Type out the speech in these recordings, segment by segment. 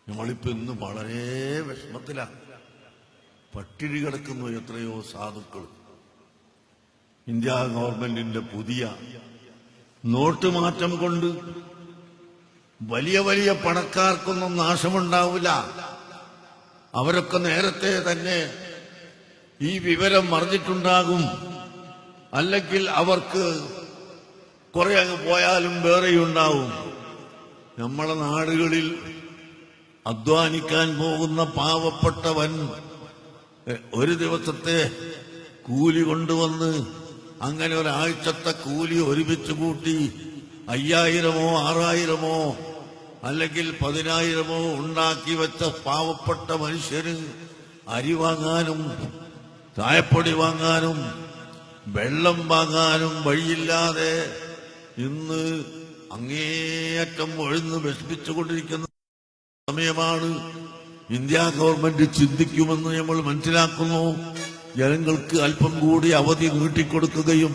നമ്മളിപ്പോ ഇന്ന് വളരെ വിഷമത്തിലാണ്. പട്ടിണി കിടക്കുന്നു എത്രയോ സാധുക്കൾ. ഇന്ത്യ ഗവൺമെന്റിന്റെ പുതിയ നോട്ട് മാറ്റം കൊണ്ട് വലിയ വലിയ പണക്കാർക്കൊന്നും നാശമുണ്ടാവില്ല. അവരൊക്കെ നേരത്തെ തന്നെ ഈ വിവരം അറിഞ്ഞിട്ടുണ്ടാകും. അല്ലെങ്കിൽ അവർക്ക് കുറെ അങ്ങ് പോയാലും വേറെയുണ്ടാവും. നമ്മളെ നാടുകളിൽ അധ്വാനിക്കാൻ പോകുന്ന പാവപ്പെട്ടവൻ ഒരു ദിവസത്തെ കൂലി കൊണ്ടുവന്ന് അങ്ങനെ ഒരാഴ്ചത്തെ കൂലി ഒരുമിച്ച് കൂട്ടി 5000-ഓ 6000-ഓ അല്ലെങ്കിൽ 10000-ഓ ഉണ്ടാക്കി വെച്ച പാവപ്പെട്ട മനുഷ്യന് അരി വാങ്ങാനും ചായപ്പൊടി വാങ്ങാനും വെള്ളം വാങ്ങാനും വഴിയില്ലാതെ ഇന്ന് അങ്ങേയറ്റം ഒഴിഞ്ഞ് വിഷമിച്ചുകൊണ്ടിരിക്കുന്ന സമയമാണ്. ഇന്ത്യ ഗവൺമെന്റ് ചിന്തിക്കുമെന്ന് നമ്മൾ മനസ്സിലാക്കുന്നു. ജനങ്ങൾക്ക് അല്പം കൂടി അവധി നീട്ടിക്കൊടുക്കുകയും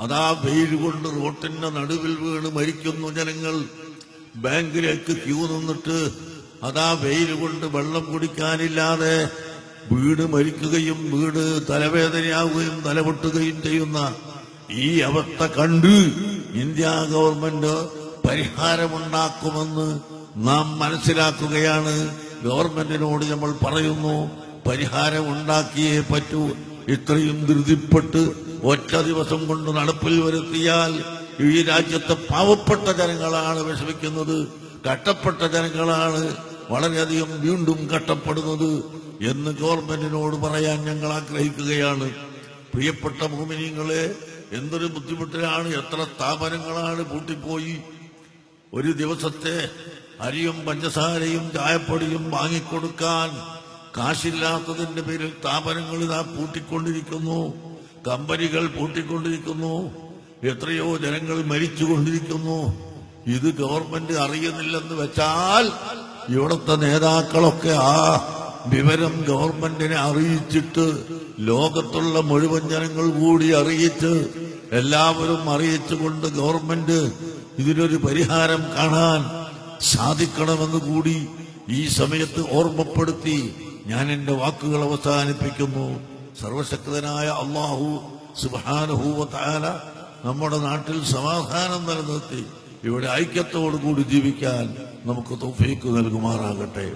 അതാ വെയിൽ കൊണ്ട് റോട്ടിന്റെ നടുവിൽ വീണ് മരിക്കുന്നു ജനങ്ങൾ. ബാങ്കിലേക്ക് ക്യൂ നിന്നിട്ട് അതാ വെയിൽ കൊണ്ട് വെള്ളം കുടിക്കാനില്ലാതെ വീട് മരിക്കുകയും വീട് തലവേദനയാവുകയും തലപൊട്ടുകയും ചെയ്യുന്ന ഈ അവസ്ഥ കണ്ട് ഇന്ത്യ ഗവൺമെന്റ് പരിഹാരമുണ്ടാക്കുമെന്ന് നാം മനസ്സിലാക്കുകയാണ്. ഗവൺമെന്റിനോട് നമ്മൾ പറയുന്നു, പരിഹാരം ഉണ്ടാക്കിയേ പറ്റൂ. ഇത്രയും ധൃതിപ്പെട്ട് ഒറ്റ ദിവസം കൊണ്ട് നടപ്പിൽ വരുത്തിയാൽ ഈ രാജ്യത്തെ പാവപ്പെട്ട ജനങ്ങളാണ് വിഷമിക്കുന്നത്, കഷ്ടപ്പെട്ട ജനങ്ങളാണ് വളരെയധികം വീണ്ടും കഷ്ടപ്പെടുന്നത് എന്ന് ഗവൺമെന്റിനോട് പറയാൻ ഞങ്ങൾ ആഗ്രഹിക്കുകയാണ്. പ്രിയപ്പെട്ട മുഅ്മിനീങ്ങളെ, എന്തൊരു ബുദ്ധിമുട്ടിലാണ്, എത്ര സ്ഥാപനങ്ങളാണ് പൂട്ടിപ്പോയി. ഒരു ദിവസത്തെ അരിയും പഞ്ചസാരയും ചായപ്പൊടിയും വാങ്ങിക്കൊടുക്കാൻ കാശില്ലാത്തതിന്റെ പേരിൽ സ്ഥാപനങ്ങൾ ഇതാ പൂട്ടിക്കൊണ്ടിരിക്കുന്നു, കമ്പനികൾ പൂട്ടിക്കൊണ്ടിരിക്കുന്നു, എത്രയോ ജനങ്ങൾ മരിച്ചുകൊണ്ടിരിക്കുന്നു. ഇത് ഗവൺമെന്റ് അറിയുന്നില്ലെന്ന് വെച്ചാൽ ഇവിടുത്തെ നേതാക്കളൊക്കെ ആ വിവരം ഗവൺമെന്റിനെ അറിയിച്ചിട്ട് ലോകത്തുള്ള മുഴുവൻ ജനങ്ങൾ കൂടി അറിയിച്ച് എല്ലാവരും അറിയിച്ചുകൊണ്ട് ഗവൺമെന്റ് ഇതിനൊരു പരിഹാരം കാണാൻ സാധിക്കണമെന്ന് കൂടി ഈ സമയത്ത് ഓർമ്മപ്പെടുത്തി ഞാൻ എന്റെ വാക്കുകൾ അവസാനിപ്പിക്കുന്നു. സർവശക്തനായ അല്ലാഹു സുബ്ഹാനഹു വ തആല നമ്മുടെ നാട്ടിൽ സമാധാനം നിലനിർത്തി ഇവിടെ ഐക്യത്തോടുകൂടി ജീവിക്കാൻ നമുക്ക് തൗഫീഖ് നൽകുമാറാകട്ടെ.